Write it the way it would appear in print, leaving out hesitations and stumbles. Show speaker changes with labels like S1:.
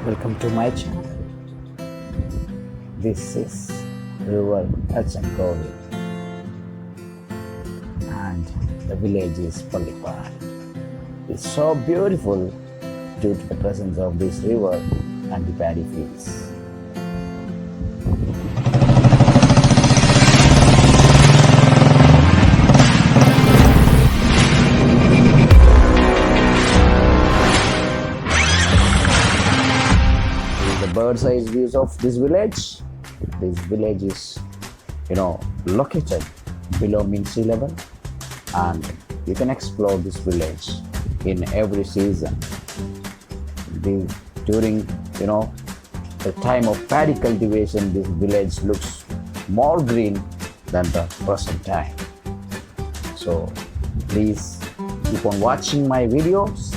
S1: Welcome to my channel. This is River Achankovi and the village is Pallippad. It's so beautiful due to the presence of this river and the paddy fields. The bird's eye views of this village. This village is, located below mean sea level, and you can explore this village in every season. During, the time of paddy cultivation, this village looks more green than the present time. So please keep on watching my videos